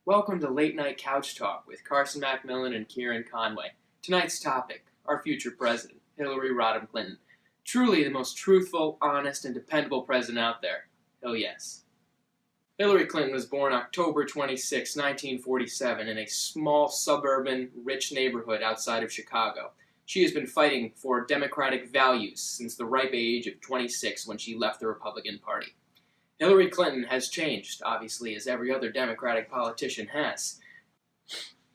Welcome to Late Night Couch Talk with Carson and Ciaran. Tonight's topic, our future president, Hilary Clinton. Truly the most truthful, honest, and dependable president out there. Hell yes. Hilary Clinton was born October 26, 1947, in a small, suburban, rich neighborhood outside of Chicago. She has been fighting for democratic values since the ripe age of 26 when she left the Republican Party. Hilary Clinton has changed, obviously, as every other Democratic politician has.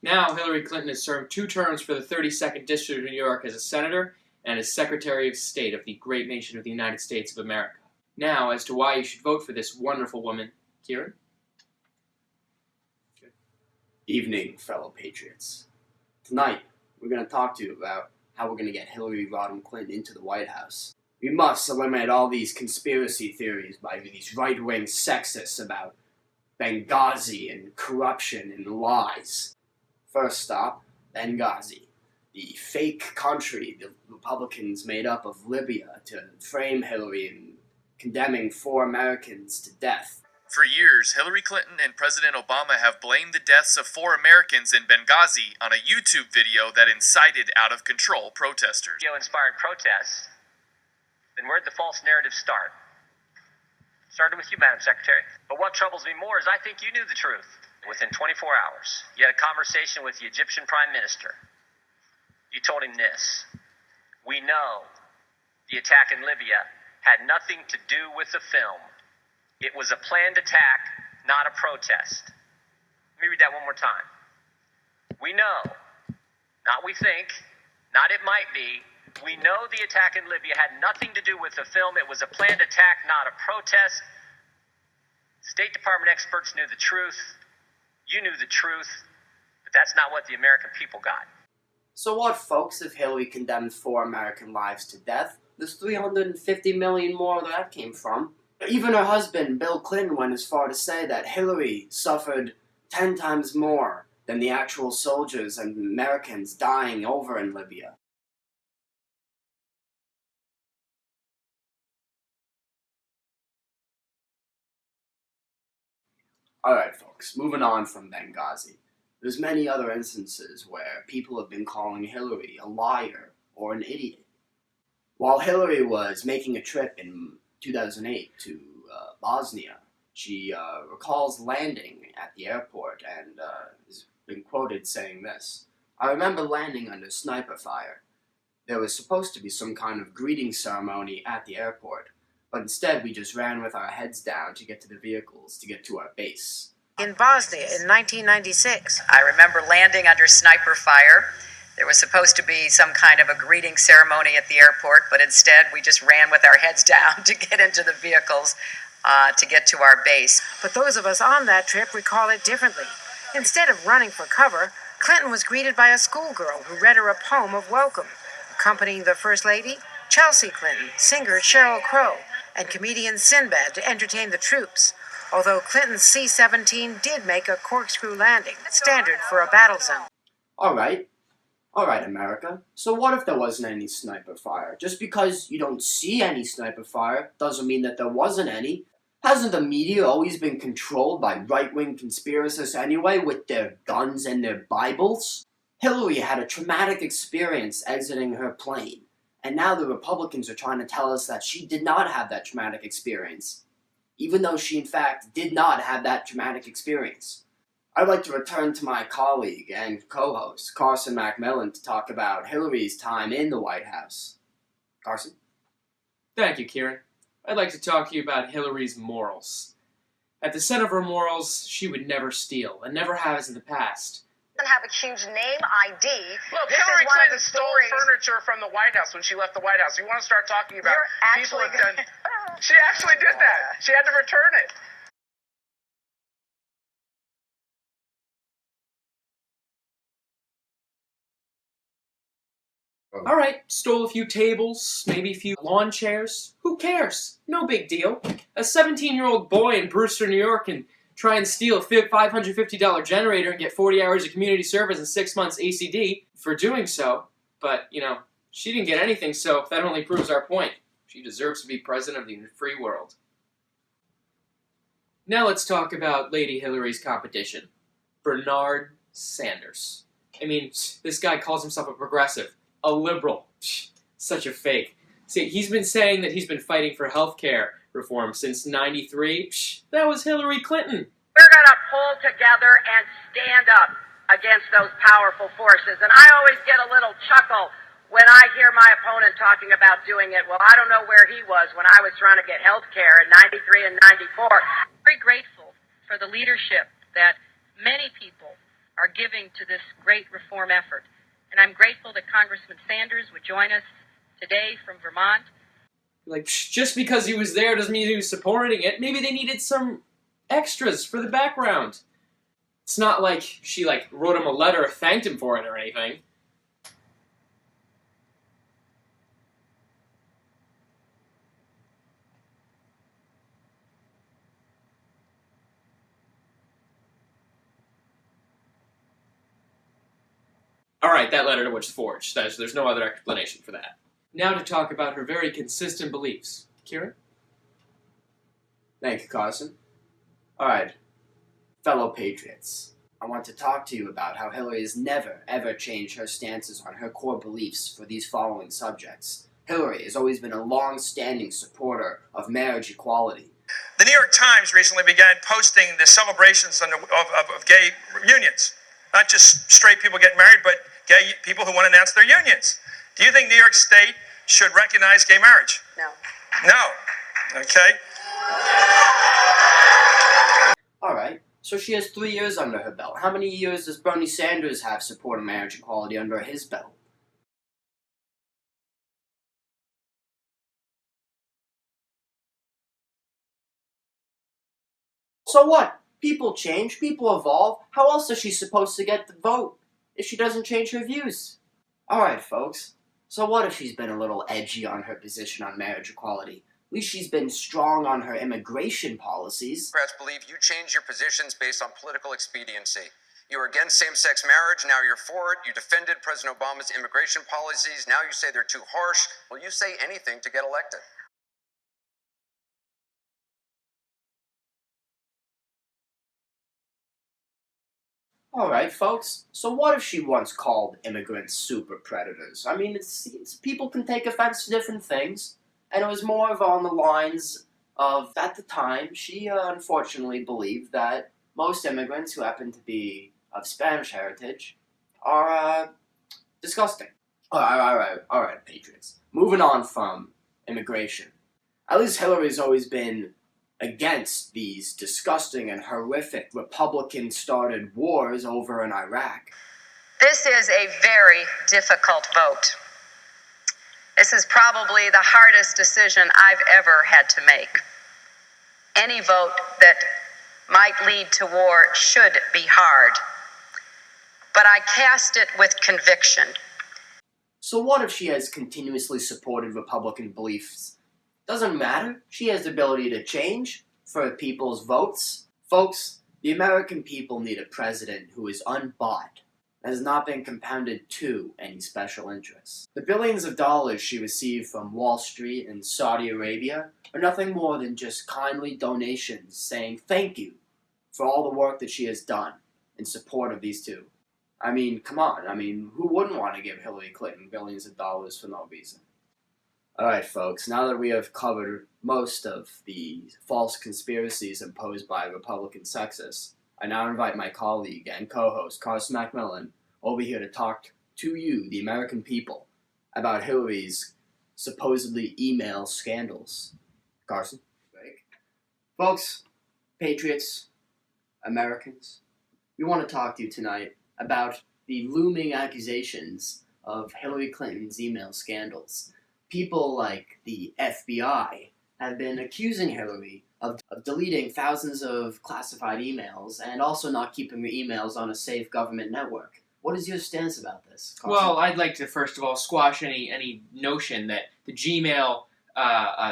Now, Hilary Clinton has served 2 terms for the 32nd District of New York as a senator and as Secretary of State of the great nation of the United States of America. Now, as to why you should vote for this wonderful woman, Ciaran? Evening, fellow patriots. Tonight, we're going to talk to you about how we're going to get Hilary Clinton into the White House. We must eliminate all these conspiracy theories by these right-wing sexists about Benghazi and corruption and lies. First stop, Benghazi, the fake country the Republicans made up of Libya to frame Hillary in condemning 4 Americans to death. For years, Hilary Clinton and President Obama have blamed the deaths of 4 Americans in Benghazi on a YouTube video that incited out-of-control protesters. Inspired protests. Then where'd the false narrative start? Started with you, Madam Secretary. But what troubles me more is I think you knew the truth. Within 24 hours, you had a conversation with the Egyptian Prime Minister. You told him this: we know the attack in Libya had nothing to do with the film. It was a planned attack, not a protest. Let me read that one more time. We know, not we think, not it might be, we know the attack in Libya had nothing to do with the film. It was a planned attack, not a protest. State Department experts knew the truth. You knew the truth. But that's not what the American people got. So what, folks, if Hillary condemned 4 American lives to death? There's 350 million more where that came from. Even her husband, Bill Clinton, went as far to say that Hillary suffered 10 times more than the actual soldiers and Americans dying over in Libya. Alright, folks, moving on from Benghazi. There's many other instances where people have been calling Hillary a liar or an idiot. While Hillary was making a trip in 2008 to Bosnia, she recalls landing at the airport and has been quoted saying this: "I remember landing under sniper fire. There was supposed to be some kind of greeting ceremony at the airport, but instead we just ran with our heads down to get to the vehicles to get to our base." In Bosnia in 1996. I remember landing under sniper fire. There was supposed to be some kind of a greeting ceremony at the airport, but instead we just ran with our heads down to get into the vehicles to get to our base. But those of us on that trip recall it differently. Instead of running for cover, Clinton was greeted by a schoolgirl who read her a poem of welcome. Accompanying the First Lady, Chelsea Clinton, singer Sheryl Crow, and comedian Sinbad to entertain the troops. Although Clinton's C-17 did make a corkscrew landing, standard for a battle zone. Alright, America. So what if there wasn't any sniper fire? Just because you don't see any sniper fire doesn't mean that there wasn't any. Hasn't the media always been controlled by right-wing conspiracists anyway with their guns and their Bibles? Hillary had a traumatic experience exiting her plane, and now the Republicans are trying to tell us that she did not have that traumatic experience, even though she in fact did not have that traumatic experience. I'd like to return to my colleague and co-host, Carson to talk about Hillary's time in the White House. Carson? Thank you, Ciaran. I'd like to talk to you about Hillary's morals. At the center of her morals, she would never steal, and never has in the past. Doesn't have a huge name ID. Look, Hillary Clinton stole furniture from the White House when she left the White House. You want to start talking about people have done... She actually did that. She had to return it. Alright, stole a few tables, maybe a few lawn chairs. Who cares? No big deal. A 17-year-old boy in Brewster, New York can try and steal a $550 generator and get 40 hours of community service and 6 months ACD for doing so. But, she didn't get anything, so that only proves our point. She deserves to be president of the free world. Now let's talk about Lady Hillary's competition. Bernard Sanders. I mean, this guy calls himself a progressive, a liberal. Such a fake. See, he's been saying that he's been fighting for health care reform since '93. That was Hilary Clinton. We're going to pull together and stand up against those powerful forces. And I always get a little chuckle when I hear my opponent talking about doing it. Well, I don't know where he was when I was trying to get health care in '93 and '94. Very grateful for the leadership that many people are giving to this great reform effort. And I'm grateful that Congressman Sanders would join us today from Vermont. Like, just because he was there doesn't mean he was supporting it. Maybe they needed some extras for the background. It's not like she, wrote him a letter or thanked him for it or anything. Alright, that letter was forged. There's no other explanation for that. Now to talk about her very consistent beliefs. Ciaran? Thank you, Carson. Alright, fellow patriots, I want to talk to you about how Hillary has never, ever changed her stances on her core beliefs for these following subjects. Hillary has always been a long-standing supporter of marriage equality. The New York Times recently began posting the celebrations of gay unions. Not just straight people getting married, but gay people who want to announce their unions. Do you think New York State should recognize gay marriage? No. No. Okay. Alright, so she has 3 years under her belt. How many years does Bernie Sanders have supporting marriage equality under his belt? So what? People change, people evolve. How else is she supposed to get the vote if she doesn't change her views? Alright, folks. So what if she's been a little edgy on her position on marriage equality? At least she's been strong on her immigration policies. Democrats believe you change your positions based on political expediency. You were against same-sex marriage, now you're for it. You defended President Obama's immigration policies, now you say they're too harsh. Will you say anything to get elected? Alright, folks, so what if she once called immigrants super predators? I mean, it's people can take offense to different things, and it was more of on the lines of, at the time, she unfortunately believed that most immigrants who happen to be of Spanish heritage are disgusting. Alright, patriots. Moving on from immigration. At least Hillary's always been against these disgusting and horrific Republican-started wars over in Iraq. This is a very difficult vote. This is probably the hardest decision I've ever had to make. Any vote that might lead to war should be hard, but I cast it with conviction. So what if she has continuously supported Republican beliefs? Doesn't matter. She has the ability to change for people's votes. Folks, the American people need a president who is unbought, has not been compounded to any special interests. The billions of dollars she received from Wall Street and Saudi Arabia are nothing more than just kindly donations saying thank you for all the work that she has done in support of these two. I mean, come on. I mean, who wouldn't want to give Hilary Clinton billions of dollars for no reason? Alright, folks, now that we have covered most of the false conspiracies imposed by Republican sexists, I now invite my colleague and co-host, Carson Macmillan, over here to talk to you, the American people, about Hillary's supposedly email scandals. Carson? Folks, patriots, Americans, we want to talk to you tonight about the looming accusations of Hillary Clinton's email scandals. People like the FBI have been accusing Hillary of deleting thousands of classified emails and also not keeping her emails on a safe government network. What is your stance about this, Carson? Well, I'd like to first of all squash any notion that the Gmail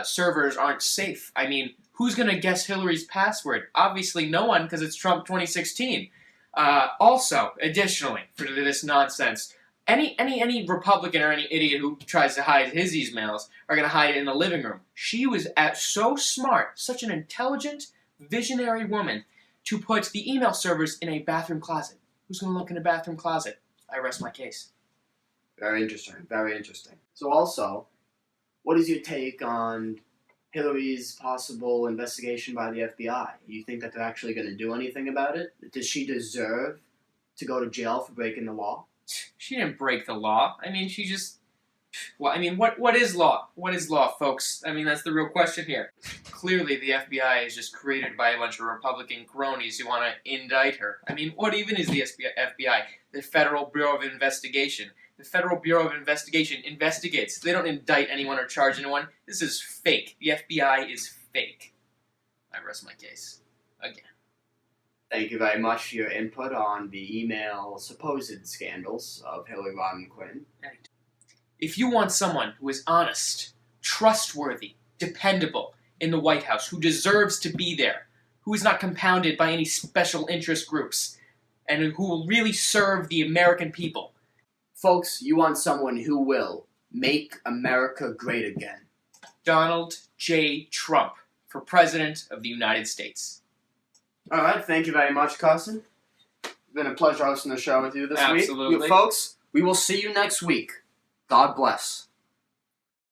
servers aren't safe. I mean, who's going to guess Hillary's password? Obviously no one, because it's Trump 2016. Also, additionally, for this nonsense, any Republican or any idiot who tries to hide his emails are going to hide it in the living room. She was so smart, such an intelligent, visionary woman, to put the email servers in a bathroom closet. Who's going to look in a bathroom closet? I rest my case. Very interesting, very interesting. So also, what is your take on Hillary's possible investigation by the FBI? You think that they're actually going to do anything about it? Does she deserve to go to jail for breaking the law? She didn't break the law. I mean, she just... Well, I mean, what is law? What is law, folks? I mean, that's the real question here. Clearly, the FBI is just created by a bunch of Republican cronies who want to indict her. I mean, what even is the FBI? The Federal Bureau of Investigation. The Federal Bureau of Investigation investigates. They don't indict anyone or charge anyone. This is fake. The FBI is fake. I rest my case. Again. Thank you very much for your input on the email supposed scandals of Hillary Rodham Clinton. If you want someone who is honest, trustworthy, dependable in the White House, who deserves to be there, who is not compounded by any special interest groups, and who will really serve the American people. Folks, you want someone who will make America great again. Donald J. Trump for President of the United States. All right, thank you very much, Carson. It's been a pleasure hosting the show with you this week. Absolutely. Folks, we will see you next week. God bless.